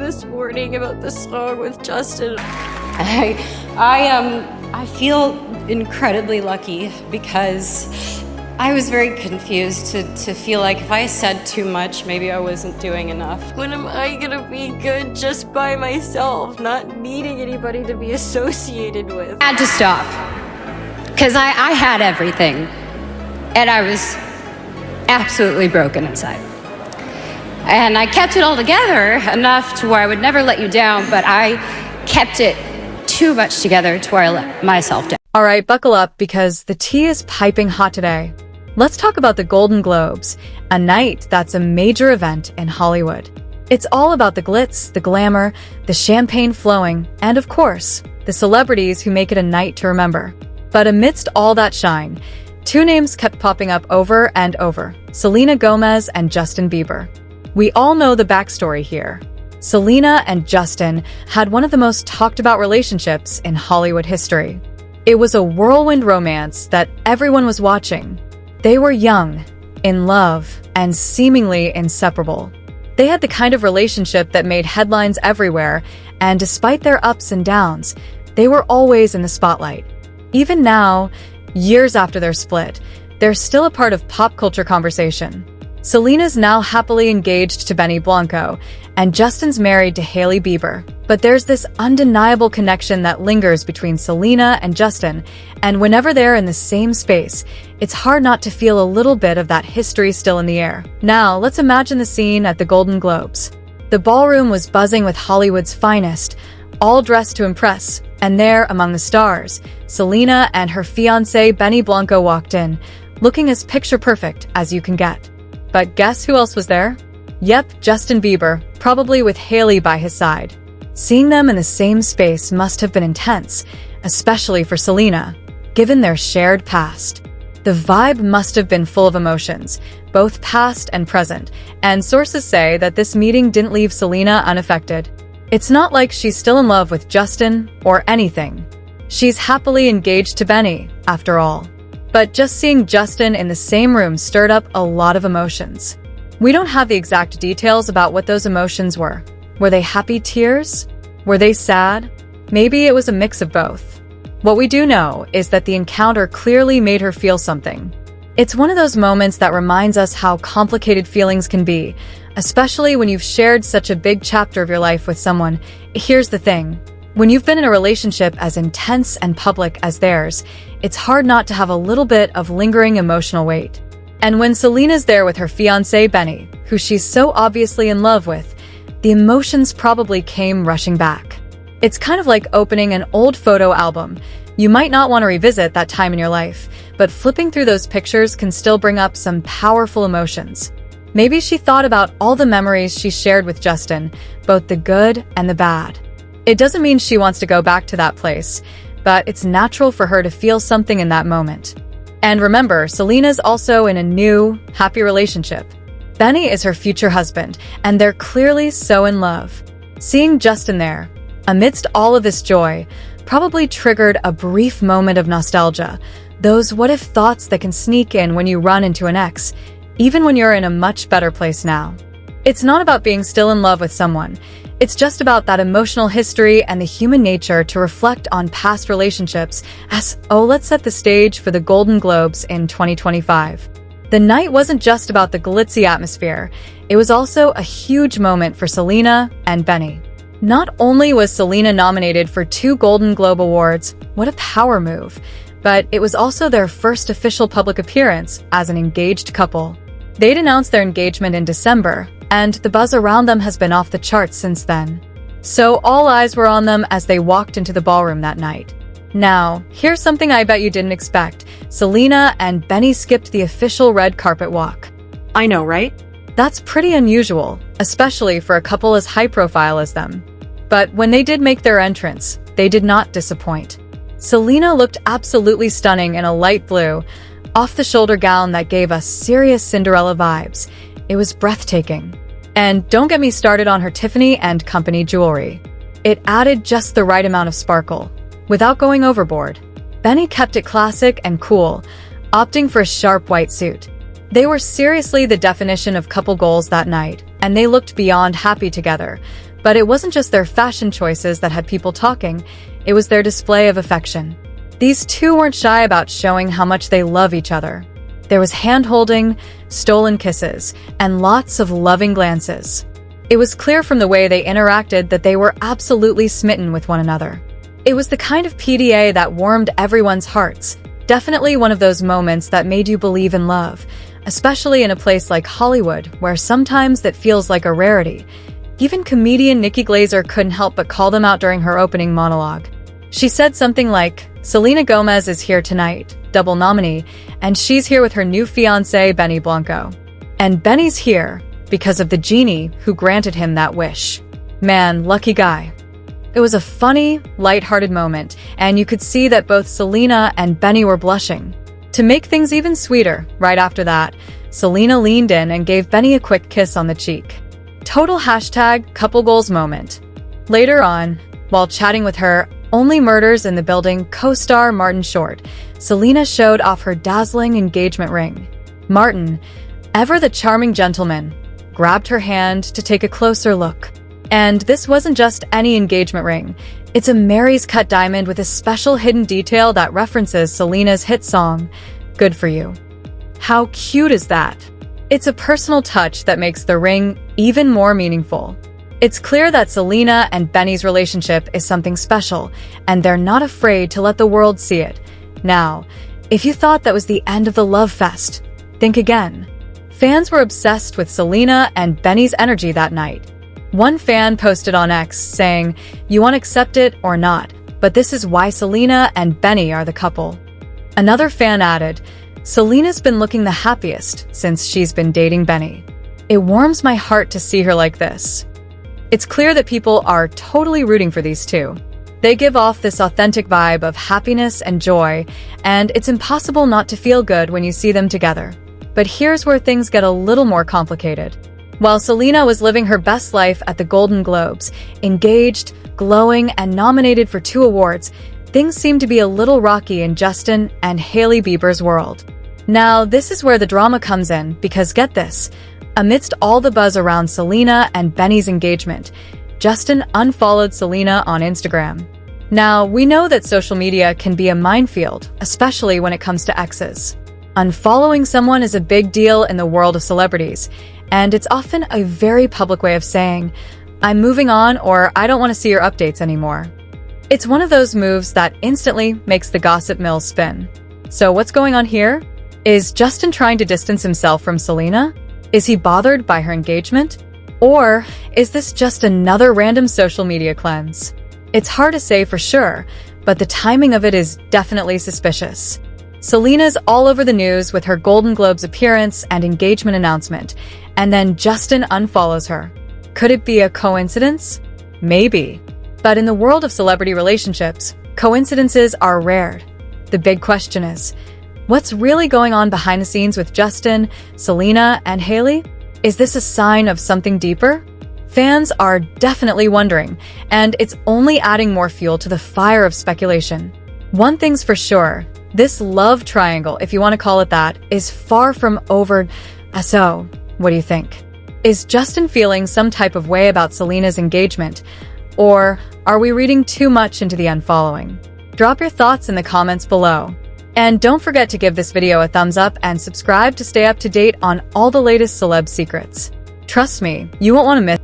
this morning about the song with Justin. I feel incredibly lucky because I was very confused to feel like if I said too much, maybe I wasn't doing enough. When am I gonna be good just by myself, not needing anybody to be associated with? I had to stop because I had everything and I was absolutely broken inside. And I kept it all together enough to where I would never let you down, but I kept it too much together to where I let myself down. All right, buckle up because the tea is piping hot today. Let's talk about the Golden Globes, a night that's a major event in Hollywood. It's all about the glitz, the glamour, the champagne flowing, and of course, the celebrities who make it a night to remember. But amidst all that shine, two names kept popping up over and over: Selena Gomez and Justin Bieber. We all know the backstory here. Selena and Justin had one of the most talked about relationships in Hollywood history. It was a whirlwind romance that everyone was watching. They were young, in love, and seemingly inseparable. They had the kind of relationship that made headlines everywhere, and despite their ups and downs, they were always in the spotlight. Even now, years after their split, they're still a part of pop culture conversation. Selena's now happily engaged to Benny Blanco, and Justin's married to Hailey Bieber. But there's this undeniable connection that lingers between Selena and Justin, and whenever they're in the same space, it's hard not to feel a little bit of that history still in the air. Now, let's imagine the scene at the Golden Globes. The ballroom was buzzing with Hollywood's finest, all dressed to impress, and there, among the stars, Selena and her fiancé Benny Blanco walked in, looking as picture-perfect as you can get. But guess who else was there? Yep, Justin Bieber, probably with Hailey by his side. Seeing them in the same space must have been intense, especially for Selena, given their shared past. The vibe must have been full of emotions, both past and present, and sources say that this meeting didn't leave Selena unaffected. It's not like she's still in love with Justin or anything. She's happily engaged to Benny, after all. But just seeing Justin in the same room stirred up a lot of emotions. We don't have the exact details about what those emotions were. Were they happy tears? Were they sad? Maybe it was a mix of both. What we do know is that the encounter clearly made her feel something. It's one of those moments that reminds us how complicated feelings can be, especially when you've shared such a big chapter of your life with someone. Here's the thing. When you've been in a relationship as intense and public as theirs, it's hard not to have a little bit of lingering emotional weight. And when Selena's there with her fiancé Benny, who she's so obviously in love with, the emotions probably came rushing back. It's kind of like opening an old photo album. You might not want to revisit that time in your life, but flipping through those pictures can still bring up some powerful emotions. Maybe she thought about all the memories she shared with Justin, both the good and the bad. It doesn't mean she wants to go back to that place, but it's natural for her to feel something in that moment. And remember, Selena's also in a new, happy relationship. Benny is her future husband, and they're clearly so in love. Seeing Justin there, amidst all of this joy, probably triggered a brief moment of nostalgia, those what-if thoughts that can sneak in when you run into an ex, even when you're in a much better place now. It's not about being still in love with someone. It's just about that emotional history and the human nature to reflect on past relationships let's set the stage for the Golden Globes in 2025. The night wasn't just about the glitzy atmosphere. It was also a huge moment for Selena and Benny. Not only was Selena nominated for 2 Golden Globe Awards, what a power move, but it was also their first official public appearance as an engaged couple. They'd announced their engagement in December, and the buzz around them has been off the charts since then. So all eyes were on them as they walked into the ballroom that night. Now, here's something I bet you didn't expect. Selena and Benny skipped the official red carpet walk. I know, right? That's pretty unusual, especially for a couple as high profile as them. But when they did make their entrance, they did not disappoint. Selena looked absolutely stunning in a light blue, off-the-shoulder gown that gave us serious Cinderella vibes. It was breathtaking. And don't get me started on her Tiffany & Company jewelry. It added just the right amount of sparkle, without going overboard. Benny kept it classic and cool, opting for a sharp white suit. They were seriously the definition of couple goals that night, and they looked beyond happy together, But it wasn't just their fashion choices that had people talking, it was their display of affection. These two weren't shy about showing how much they love each other. There was hand-holding, stolen kisses, and lots of loving glances. It was clear from the way they interacted that they were absolutely smitten with one another. It was the kind of PDA that warmed everyone's hearts, definitely one of those moments that made you believe in love, especially in a place like Hollywood, where sometimes that feels like a rarity. Even comedian Nikki Glaser couldn't help but call them out during her opening monologue. She said something like, "Selena Gomez is here tonight, double nominee, and she's here with her new fiancé, Benny Blanco. And Benny's here because of the genie who granted him that wish. Man, lucky guy." It was a funny, lighthearted moment, and you could see that both Selena and Benny were blushing. To make things even sweeter, right after that, Selena leaned in and gave Benny a quick kiss on the cheek. Total #couple goals moment. Later on, while chatting with her Only Murders in the Building co-star Martin Short, Selena showed off her dazzling engagement ring. Martin, ever the charming gentleman, grabbed her hand to take a closer look. And this wasn't just any engagement ring. It's a Mary's cut diamond with a special hidden detail that references Selena's hit song, Good For You. How cute is that? It's a personal touch that makes the ring even more meaningful. It's clear that Selena and Benny's relationship is something special, and they're not afraid to let the world see it. Now, if you thought that was the end of the love fest, think again. Fans were obsessed with Selena and Benny's energy that night. One fan posted on X saying, "You want to accept it or not, but this is why Selena and Benny are the couple." Another fan added, "Selena's been looking the happiest since she's been dating Benny. It warms my heart to see her like this." It's clear that people are totally rooting for these two. They give off this authentic vibe of happiness and joy, and it's impossible not to feel good when you see them together. But here's where things get a little more complicated. While Selena was living her best life at the Golden Globes, engaged, glowing, and nominated for 2 awards, things seemed to be a little rocky in Justin and Hailey Bieber's world. Now, this is where the drama comes in, because get this, amidst all the buzz around Selena and Benny's engagement, Justin unfollowed Selena on Instagram. Now, we know that social media can be a minefield, especially when it comes to exes. Unfollowing someone is a big deal in the world of celebrities, and it's often a very public way of saying, "I'm moving on," or "I don't want to see your updates anymore." It's one of those moves that instantly makes the gossip mill spin. So what's going on here? Is Justin trying to distance himself from Selena? Is he bothered by her engagement? Or is this just another random social media cleanse? It's hard to say for sure, but the timing of it is definitely suspicious. Selena's all over the news with her Golden Globes appearance and engagement announcement, and then Justin unfollows her. Could it be a coincidence? Maybe. But in the world of celebrity relationships, coincidences are rare. The big question is, what's really going on behind the scenes with Justin, Selena, and Hailey? Is this a sign of something deeper? Fans are definitely wondering, and it's only adding more fuel to the fire of speculation. One thing's for sure, this love triangle, if you want to call it that, is far from over. So, what do you think? Is Justin feeling some type of way about Selena's engagement? Or are we reading too much into the unfollowing? Drop your thoughts in the comments below. And don't forget to give this video a thumbs up and subscribe to stay up to date on all the latest celeb secrets. Trust me, you won't want to miss